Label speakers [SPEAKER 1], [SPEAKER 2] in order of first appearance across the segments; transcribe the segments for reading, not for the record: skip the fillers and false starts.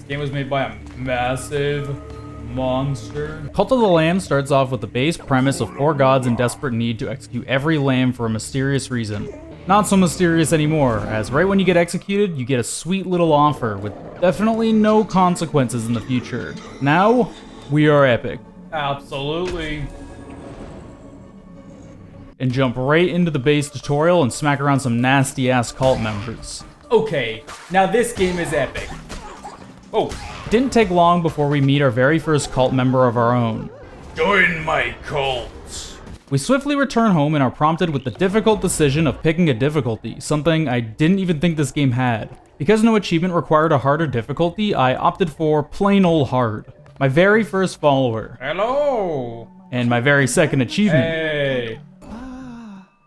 [SPEAKER 1] game was made by a massive monster.
[SPEAKER 2] Cult of the Lamb starts off with the base premise of 4 gods in desperate need to execute every lamb for a mysterious reason. Not so mysterious anymore, as right when you get executed, you get a sweet little offer with definitely no consequences in the future. Now, we are epic.
[SPEAKER 1] Absolutely.
[SPEAKER 2] And jump right into the base tutorial and smack around some nasty ass cult members.
[SPEAKER 1] Okay, now this game is epic. Oh,
[SPEAKER 2] It didn't take long before we meet our very first cult member of our own.
[SPEAKER 1] join my cult.
[SPEAKER 2] We swiftly return home and are prompted with the difficult decision of picking a difficulty, something I didn't even think this game had. Because no achievement required a harder difficulty, I opted for plain old hard. My very first follower,
[SPEAKER 1] Hello.
[SPEAKER 2] and my very second achievement.
[SPEAKER 1] Hey.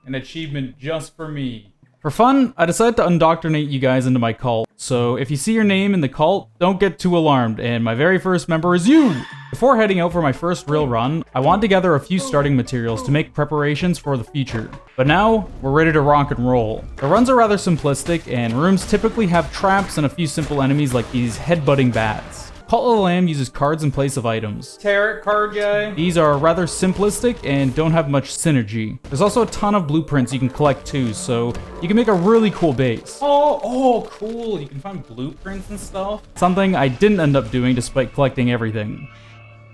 [SPEAKER 1] An achievement just for me.
[SPEAKER 2] For fun, I decided to indoctrinate you guys into my cult, so if you see your name in the cult, don't get too alarmed, and my very first member is you! Before heading out for my first real run, I wanted to gather a few starting materials to make preparations for the future. But now, we're ready to rock and roll. The runs are rather simplistic, and rooms typically have traps and a few simple enemies like these headbutting bats. Cult of the Lamb uses cards in place of items.
[SPEAKER 1] Tarot card guy.
[SPEAKER 2] These are rather simplistic and don't have much synergy. There's also a ton of blueprints you can collect too, so you can make a really cool base.
[SPEAKER 1] Oh, cool. You can find blueprints and stuff.
[SPEAKER 2] Something I didn't end up doing despite collecting everything.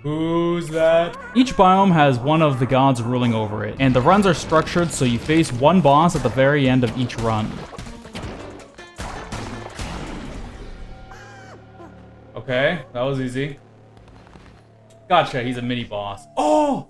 [SPEAKER 1] Who's that?
[SPEAKER 2] Each biome has one of the gods ruling over it, and the runs are structured so you face one boss at the very end of each run.
[SPEAKER 1] Okay, that was easy. Gotcha, he's a mini boss. Oh,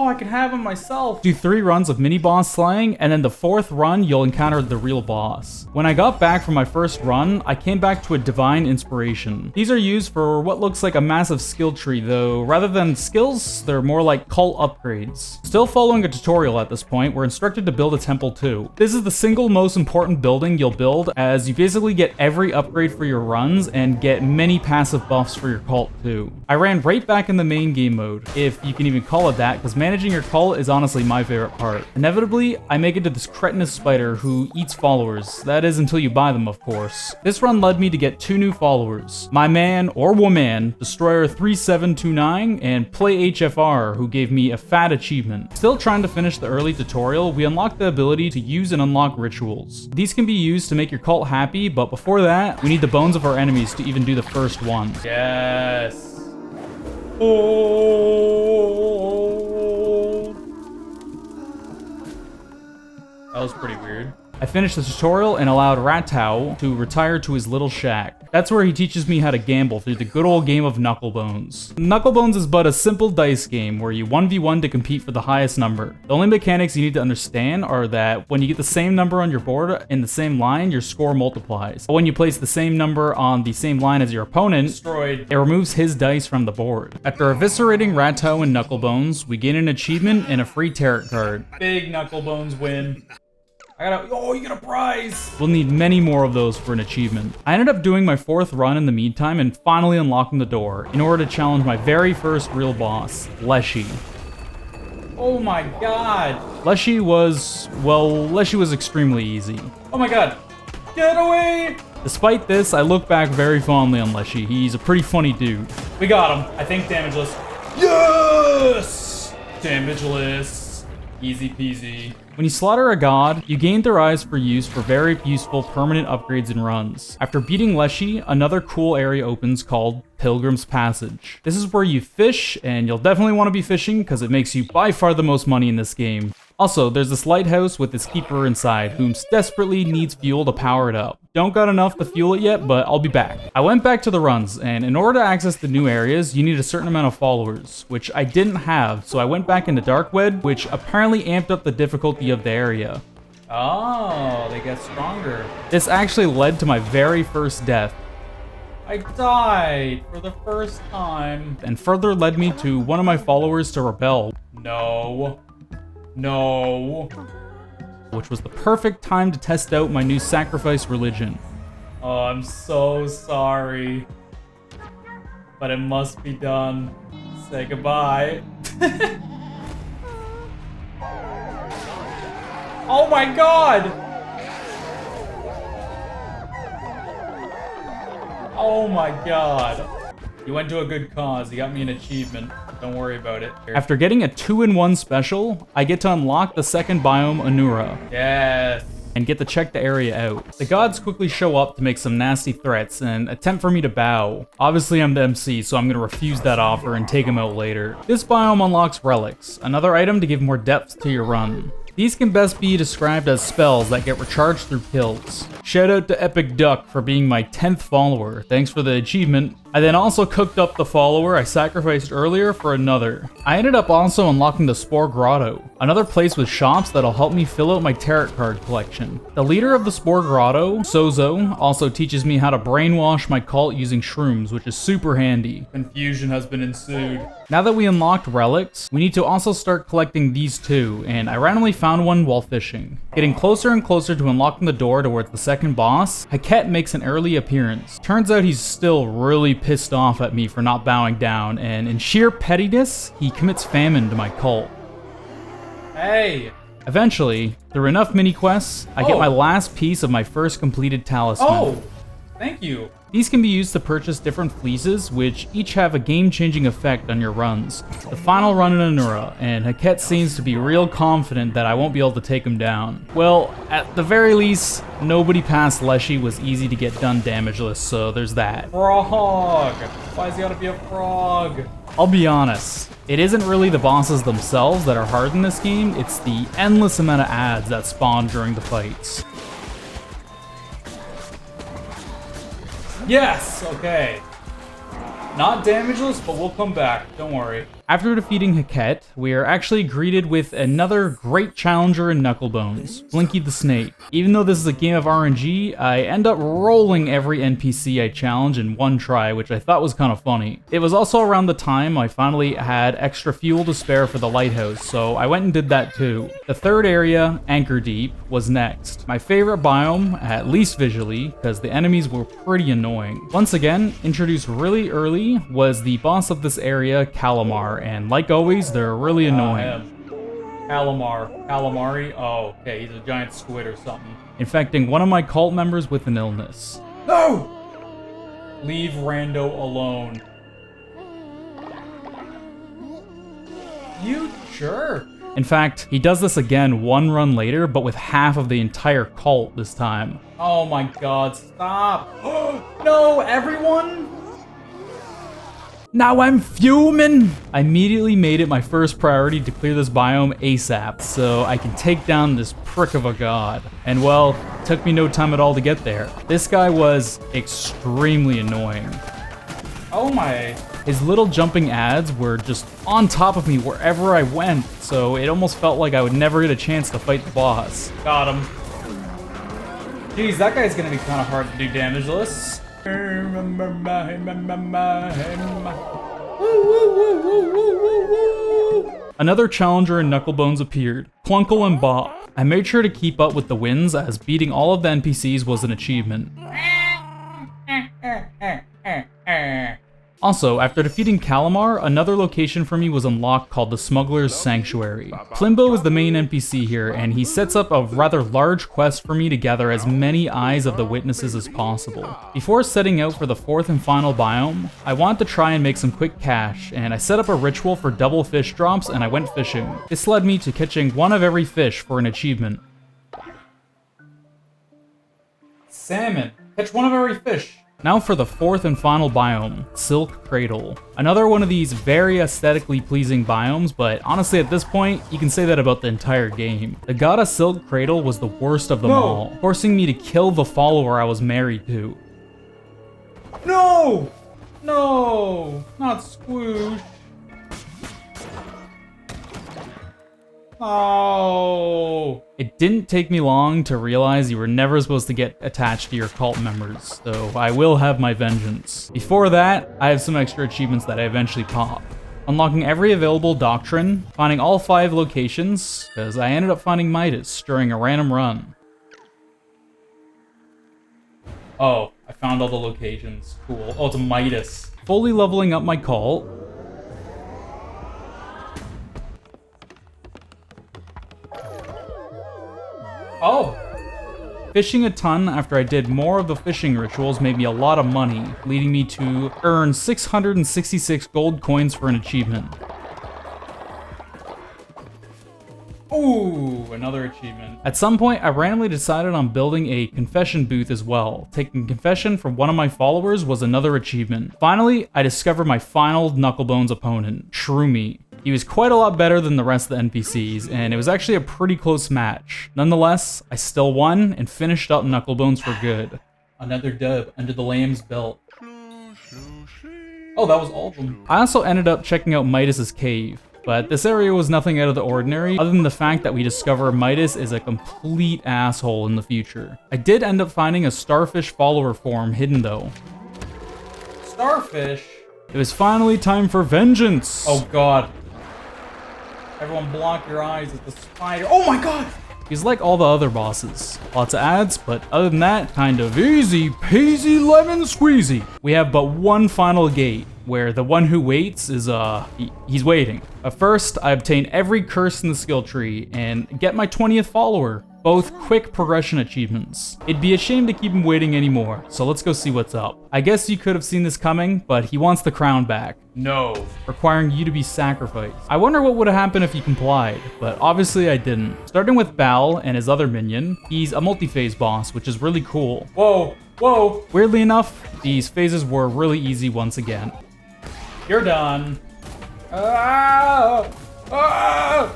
[SPEAKER 1] I can have him myself.
[SPEAKER 2] Do 3 runs of mini boss slaying, and then the 4th run you'll encounter the real boss. When I got back from my first run, I came back to a divine inspiration. These are used for what looks like a massive skill tree, though rather than skills, they're more like cult upgrades. Still following a tutorial at this point, we're instructed to build a temple too. This is the single most important building you'll build, as you basically get every upgrade for your runs and get many passive buffs for your cult too. I ran right back in the main game mode, if you can even call it that, because managing your cult is honestly my favorite part. Inevitably, I make it to this cretinous spider who eats followers. That is until you buy them, of course. This run led me to get 2 new followers. My man, or woman, Destroyer 3729, and Play HFR, who gave me a fat achievement. Still trying to finish the early tutorial, we unlocked the ability to use and unlock rituals. These can be used to make your cult happy, but before that, we need the bones of our enemies to even do the first one.
[SPEAKER 1] Yes. Oh. That was pretty weird.
[SPEAKER 2] I finished the tutorial and allowed Ratau to retire to his little shack. That's where he teaches me how to gamble through the good old game of Knucklebones. Knucklebones is but a simple dice game where you 1v1 to compete for the highest number. The only mechanics you need to understand are that when you get the same number on your board in the same line, your score multiplies. But when you place the same number on the same line as your opponent,
[SPEAKER 1] Destroyed.
[SPEAKER 2] it removes his dice from the board. After eviscerating Ratau and Knucklebones, we gain an achievement and a free tarot card.
[SPEAKER 1] Big Knucklebones win. You got a prize!
[SPEAKER 2] We'll need many more of those for an achievement. I ended up doing my 4th run in the meantime and finally unlocking the door in order to challenge my very first real boss, Leshy.
[SPEAKER 1] Oh my god!
[SPEAKER 2] Leshy was extremely easy.
[SPEAKER 1] Oh my god! Get away!
[SPEAKER 2] Despite this, I look back very fondly on Leshy. He's a pretty funny dude.
[SPEAKER 1] We got him. I think damageless. Yes! Damageless. Easy peasy.
[SPEAKER 2] When you slaughter a god, you gain their eyes for use for very useful permanent upgrades and runs. After beating Leshy, another cool area opens called Pilgrim's Passage. This is where you fish, and you'll definitely want to be fishing because it makes you by far the most money in this game. Also, there's this lighthouse with its keeper inside, whom desperately needs fuel to power it up. Don't got enough to fuel it yet, but I'll be back. I went back to the runs, and in order to access the new areas, you need a certain amount of followers, which I didn't have, so I went back into Darkwed, which apparently amped up the difficulty of the area.
[SPEAKER 1] Oh, they get stronger.
[SPEAKER 2] This actually led to my very first death,
[SPEAKER 1] I died for the first time.
[SPEAKER 2] and further led me to one of my followers to rebel,
[SPEAKER 1] No.
[SPEAKER 2] which was the perfect time to test out my new sacrifice religion.
[SPEAKER 1] Oh, I'm so sorry. But it must be done. Say goodbye. Oh my god! Oh my god. You went to a good cause. You got me an achievement. Don't worry about it. Here.
[SPEAKER 2] After getting a 2-in-1 special, I get to unlock the second biome, Anura.
[SPEAKER 1] Yes.
[SPEAKER 2] And get to check the area out. The gods quickly show up to make some nasty threats and attempt for me to bow. Obviously I'm the MC, so I'm gonna refuse that offer and take him out later. This biome unlocks relics, another item to give more depth to your run. These can best be described as spells that get recharged through kills. Shout out to Epic Duck for being my 10th follower, thanks for the achievement. I then also cooked up the follower I sacrificed earlier for another. I ended up also unlocking the Spore Grotto, another place with shops that'll help me fill out my tarot card collection. The leader of the Spore Grotto, Sozo, also teaches me how to brainwash my cult using shrooms, which is super handy.
[SPEAKER 1] Confusion has been ensued.
[SPEAKER 2] Now that we unlocked relics, we need to also start collecting these two, and I randomly found one while fishing. Getting closer and closer to unlocking the door towards the second boss, Haket makes an early appearance. Turns out he's still really pissed off at me for not bowing down, and in sheer pettiness, he commits famine to my cult.
[SPEAKER 1] Hey!
[SPEAKER 2] Eventually, through enough mini-quests, I get my last piece of my first completed talisman.
[SPEAKER 1] Oh! Thank you.
[SPEAKER 2] These can be used to purchase different fleeces, which each have a game-changing effect on your runs. The final run in Anura, and Haket seems to be real confident that I won't be able to take him down. Well, at the very least, nobody past Leshy was easy to get done damageless, so there's that.
[SPEAKER 1] Frog! Why's he gotta be a frog?
[SPEAKER 2] I'll be honest, it isn't really the bosses themselves that are hard in this game, it's the endless amount of ads that spawn during the fights.
[SPEAKER 1] Yes! Okay. Not damageless, but we'll come back. Don't worry.
[SPEAKER 2] After defeating Haket, we are actually greeted with another great challenger in Knucklebones, Blinky the Snake. Even though this is a game of RNG, I end up rolling every NPC I challenge in one try, which I thought was kind of funny. It was also around the time I finally had extra fuel to spare for the lighthouse, so I went and did that too. The third area, Anchor Deep, was next. My favorite biome, at least visually, because the enemies were pretty annoying. Once again, introduced really early, was the boss of this area, Calamar, and like always, they're really annoying.
[SPEAKER 1] Calamari? Oh, okay, he's a giant squid or something.
[SPEAKER 2] Infecting one of my cult members with an illness.
[SPEAKER 1] No! Leave Rando alone. You jerk.
[SPEAKER 2] In fact, he does this again one run later, but with half of the entire cult this time.
[SPEAKER 1] Oh my god, stop! No, everyone?
[SPEAKER 2] Now I'm fuming! I immediately made it my first priority to clear this biome ASAP, so I can take down this prick of a god. And well, it took me no time at all to get there. This guy was extremely annoying.
[SPEAKER 1] Oh my...
[SPEAKER 2] His little jumping ads were just on top of me wherever I went, so it almost felt like I would never get a chance to fight the boss.
[SPEAKER 1] Got him. Jeez, that guy's gonna be kind of hard to do damageless.
[SPEAKER 2] Another challenger in Knucklebones appeared, Cronkle and Bop. I made sure to keep up with the wins, as beating all of the NPCs was an achievement. Also, after defeating Calamar, another location for me was unlocked called the Smuggler's Sanctuary. Plimbo is the main NPC here, and he sets up a rather large quest for me to gather as many eyes of the witnesses as possible. Before setting out for the fourth and final biome, I wanted to try and make some quick cash, and I set up a ritual for double fish drops and I went fishing. This led me to catching one of every fish for an achievement.
[SPEAKER 1] Salmon. Catch one of every fish.
[SPEAKER 2] Now for the fourth and final biome, Silk Cradle. Another one of these very aesthetically pleasing biomes, but honestly at this point, you can say that about the entire game. The god of Silk Cradle was the worst of them all, forcing me to kill the follower I was married to.
[SPEAKER 1] No! No! Not Squoosh. Oh.
[SPEAKER 2] It didn't take me long to realize you were never supposed to get attached to your cult members, so I will have my vengeance. Before that, I have some extra achievements that I eventually pop. Unlocking every available doctrine, finding all 5 locations, because I ended up finding Midas during a random run.
[SPEAKER 1] Oh, I found all the locations. Cool. Oh, it's a Midas.
[SPEAKER 2] Fully leveling up my cult.
[SPEAKER 1] Oh!
[SPEAKER 2] Fishing a ton after I did more of the fishing rituals made me a lot of money, leading me to earn 666 gold coins for an achievement.
[SPEAKER 1] Ooh, another achievement.
[SPEAKER 2] At some point, I randomly decided on building a confession booth as well. Taking confession from one of my followers was another achievement. Finally, I discovered my final Knucklebones opponent, Shroomy. He was quite a lot better than the rest of the NPCs, and it was actually a pretty close match. Nonetheless, I still won and finished up Knucklebones for good.
[SPEAKER 1] Another dub under the lamb's belt. Oh, that was all of them.
[SPEAKER 2] I also ended up checking out Midas's cave. But this area was nothing out of the ordinary, other than the fact that we discover Midas is a complete asshole in the future. I did end up finding a starfish follower form hidden though.
[SPEAKER 1] Starfish?
[SPEAKER 2] It was finally time for vengeance!
[SPEAKER 1] Oh god. Everyone block your eyes at the spider. Oh my god!
[SPEAKER 2] He's like all the other bosses. Lots of ads, but other than that, kind of easy peasy lemon squeezy. We have but one final gate, where the one who waits is, he's waiting. But first, I obtain every curse in the skill tree and get my 20th follower. Both quick progression achievements. It'd be a shame to keep him waiting anymore, so let's go see what's up. I guess you could have seen this coming, but he wants the crown back.
[SPEAKER 1] No.
[SPEAKER 2] Requiring you to be sacrificed. I wonder what would have happened if you complied, but obviously I didn't. Starting with Bal and his other minion, he's a multi-phase boss, which is really cool.
[SPEAKER 1] Whoa, whoa.
[SPEAKER 2] Weirdly enough, these phases were really easy once again.
[SPEAKER 1] You're done. Ah! Ah!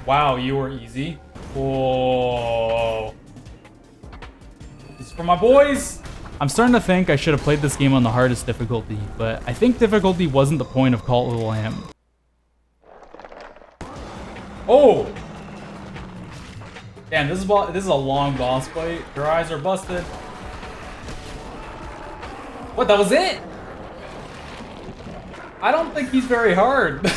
[SPEAKER 1] Wow, you were easy. Whoa. This is for my boys.
[SPEAKER 2] I'm starting to think I should have played this game on the hardest difficulty, but I think difficulty wasn't the point of Cult of the Lamb.
[SPEAKER 1] Oh! Damn, this is a long boss fight. Your eyes are busted. What, that was it? I don't think he's very hard.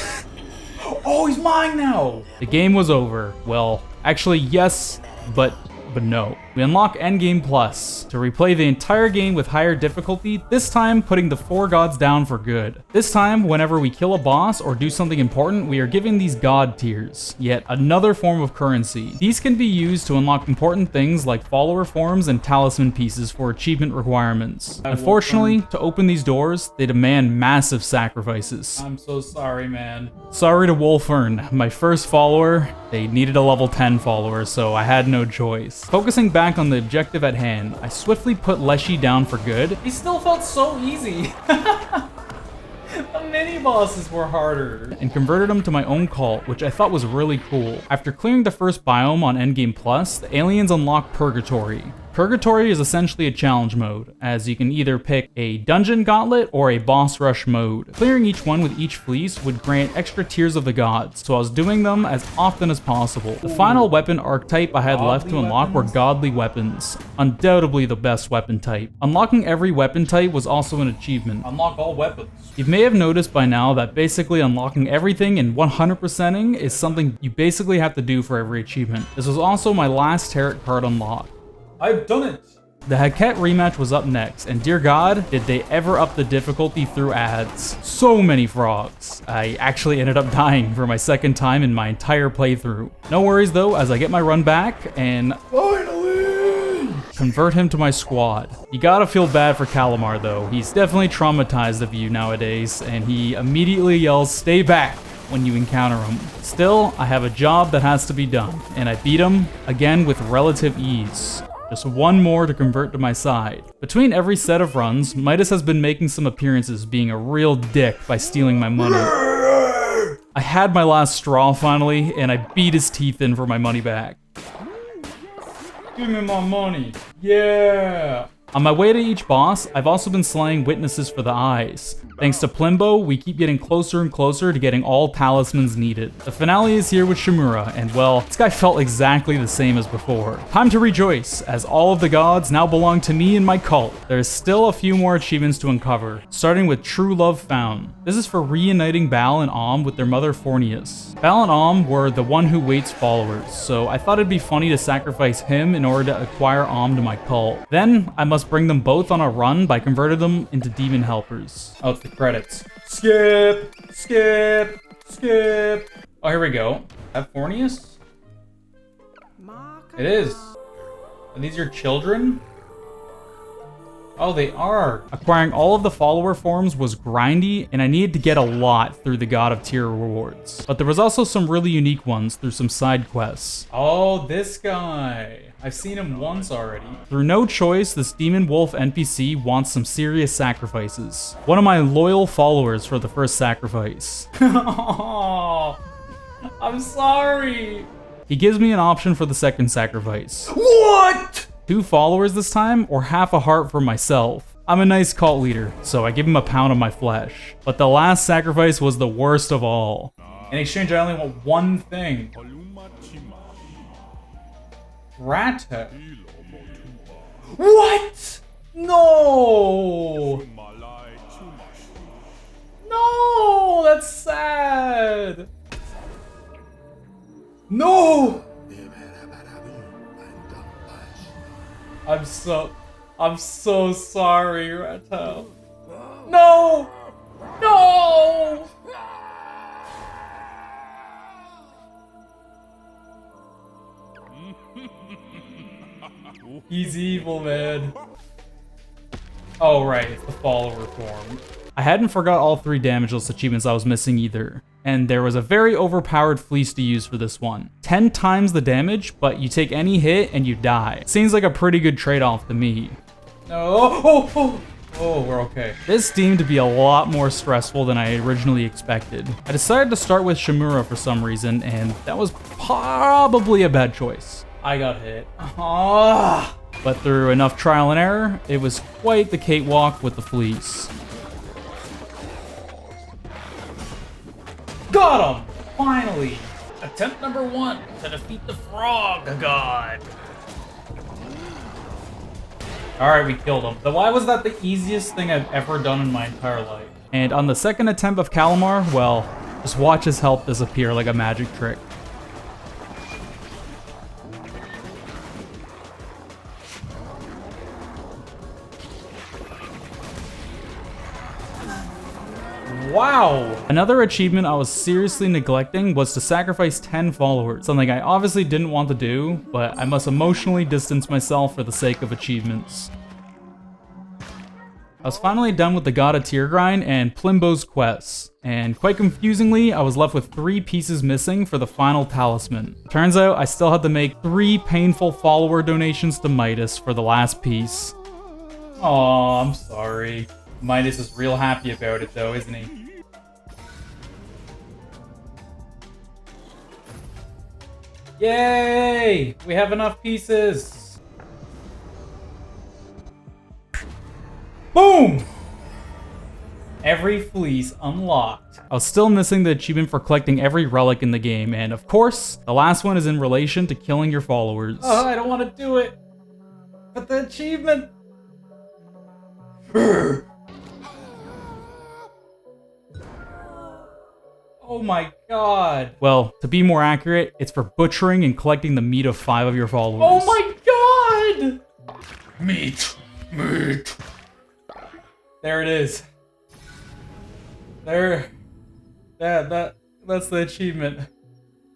[SPEAKER 1] Oh, he's mine now!
[SPEAKER 2] The game was over. Well, actually yes, but no. We unlock Endgame Plus to replay the entire game with higher difficulty, this time putting the 4 gods down for good. This time, whenever we kill a boss or do something important, we are given these god tiers, yet another form of currency. These can be used to unlock important things like follower forms and talisman pieces for achievement requirements. Unfortunately, to open these doors, they demand massive sacrifices.
[SPEAKER 1] I'm so sorry, man.
[SPEAKER 2] Sorry to Wolfern, my first follower. They needed a level 10 follower, so I had no choice. Focusing back on the objective at hand, I swiftly put Leshy down for good.
[SPEAKER 1] He still felt so easy. The mini bosses were harder.
[SPEAKER 2] And converted him to my own cult, which I thought was really cool. After clearing the first biome on Endgame Plus, the aliens unlock Purgatory. Purgatory is essentially a challenge mode, as you can either pick a dungeon gauntlet or a boss rush mode. Clearing each one with each fleece would grant extra tiers of the gods, so I was doing them as often as possible. The final weapon archetype I had left to unlock were godly weapons, undoubtedly the best weapon type. Unlocking every weapon type was also an achievement.
[SPEAKER 1] Unlock all weapons.
[SPEAKER 2] You may have noticed by now that basically unlocking everything and 100%ing is something you basically have to do for every achievement. This was also my last tarot card unlock.
[SPEAKER 1] I've done it!
[SPEAKER 2] The Haket rematch was up next, and dear God, did they ever up the difficulty through ads. So many frogs. I actually ended up dying for my second time in my entire playthrough. No worries though, as I get my run back, and finally convert him to my squad. You gotta feel bad for Calamar though. He's definitely traumatized of you nowadays, and he immediately yells, "Stay back!" when you encounter him. Still, I have a job that has to be done, and I beat him, again with relative ease. Just one more to convert to my side. Between every set of runs, Midas has been making some appearances, being a real dick by stealing my money. I had my last straw finally, and I beat his teeth in for my money back.
[SPEAKER 1] Give me my money. Yeah!
[SPEAKER 2] On my way to each boss, I've also been slaying witnesses for the eyes. Thanks to Plimbo, we keep getting closer and closer to getting all talismans needed. The finale is here with Shimura, and well, this guy felt exactly the same as before. Time to rejoice, as all of the gods now belong to me and my cult. There's still a few more achievements to uncover, starting with True Love Found. This is for reuniting Bal and Om with their mother Fornius. Bal and Om were the One Who Waits followers, so I thought it'd be funny to sacrifice him in order to acquire Om to my cult. Then, I must bring them both on a run by converting them into demon helpers.
[SPEAKER 1] Oh, it's the credits. Skip! Skip! Skip! Oh, here we go. That Fornius? It is. Are these your children? Oh, they are.
[SPEAKER 2] Acquiring all of the follower forms was grindy, and I needed to get a lot through the God of Tier rewards. But there was also some really unique ones through some side quests.
[SPEAKER 1] Oh, this guy. I've seen him once already.
[SPEAKER 2] Through no choice, this demon wolf NPC wants some serious sacrifices. One of my loyal followers for the first sacrifice.
[SPEAKER 1] Oh, I'm sorry.
[SPEAKER 2] He gives me an option for the second sacrifice.
[SPEAKER 1] What?
[SPEAKER 2] 2 followers this time, or half a heart for myself. I'm a nice cult leader, so I give him a pound of my flesh. But the last sacrifice was the worst of all.
[SPEAKER 1] In exchange, I only want one thing. Rat head. What? No! No! That's sad! No! I'm so sorry, Rattel. No! No! He's evil, man. Oh, right, it's the follower form.
[SPEAKER 2] I hadn't forgot all 3 damageless achievements I was missing either. And there was a very overpowered fleece to use for this one. 10 times the damage, but you take any hit and you die. Seems like a pretty good trade-off to me.
[SPEAKER 1] No, oh, we're okay.
[SPEAKER 2] This seemed to be a lot more stressful than I originally expected. I decided to start with Shimura for some reason, and that was probably a bad choice.
[SPEAKER 1] I got hit. Ah.
[SPEAKER 2] But through enough trial and error, it was quite the cakewalk with the fleece.
[SPEAKER 1] Got him! Finally! Attempt number 1 to defeat the frog god. Alright, we killed him. But why was that the easiest thing I've ever done in my entire life?
[SPEAKER 2] And on the second attempt of Calamar, well, just watch his health disappear like a magic trick.
[SPEAKER 1] Wow!
[SPEAKER 2] Another achievement I was seriously neglecting was to sacrifice 10 followers, something I obviously didn't want to do, but I must emotionally distance myself for the sake of achievements. I was finally done with the God of Tier grind and Plimbo's quests, and quite confusingly, I was left with 3 pieces missing for the final talisman. Turns out I still had to make 3 painful follower donations to Midas for the last piece.
[SPEAKER 1] Aw, I'm sorry. Midas is real happy about it though, isn't he? Yay! We have enough pieces! Boom! Every fleece unlocked.
[SPEAKER 2] I was still missing the achievement for collecting every relic in the game, and of course, the last one is in relation to killing your followers.
[SPEAKER 1] Oh, I don't want to do it! But the achievement... Oh my god.
[SPEAKER 2] Well, to be more accurate, it's for butchering and collecting the meat of 5 of your followers.
[SPEAKER 1] Oh my god! Meat. There it is. There. That's the achievement.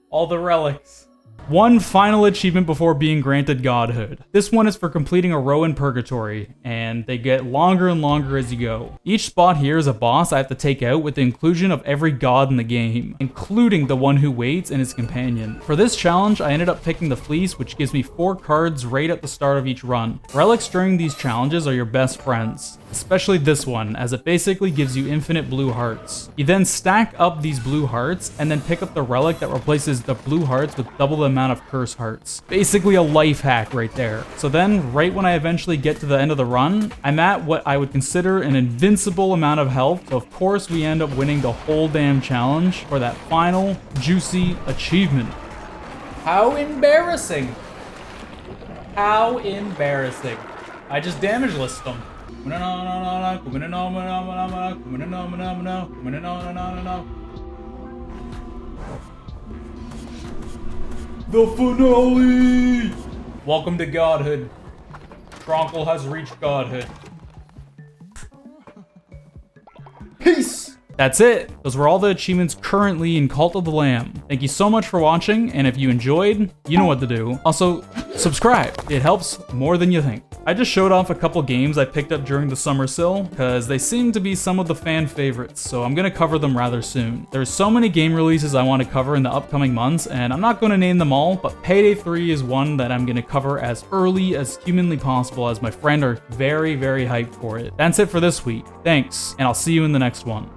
[SPEAKER 1] All the relics.
[SPEAKER 2] One final achievement before being granted godhood. This one is for completing a row in Purgatory, and they get longer and longer as you go. Each spot here is a boss I have to take out with the inclusion of every god in the game, including the one who waits and his companion. For this challenge, I ended up picking the Fleece, which gives me 4 cards right at the start of each run. Relics during these challenges are your best friends, especially this one, as it basically gives you infinite blue hearts. You then stack up these blue hearts, and then pick up the relic that replaces the blue hearts with double the amount of curse hearts. Basically a life hack right there. So then, right when I eventually get to the end of the run, I'm at what I would consider an invincible amount of health, so of course we end up winning the whole damn challenge for that final, juicy achievement.
[SPEAKER 1] How embarrassing. How embarrassing. I just damage list them. The finale! Welcome to godhood. Cronkle has reached godhood. Peace!
[SPEAKER 2] That's it. Those were all the achievements currently in Cult of the Lamb. Thank you so much for watching, and if you enjoyed, you know what to do. Also, subscribe. It helps more than you think. I just showed off a couple games I picked up during the summer sale, because they seem to be some of the fan favorites, so I'm gonna cover them rather soon. There's so many game releases I want to cover in the upcoming months, and I'm not gonna name them all, but Payday 3 is one that I'm gonna cover as early as humanly possible, as my friend are very, very hyped for it. That's it for this week. Thanks, and I'll see you in the next one.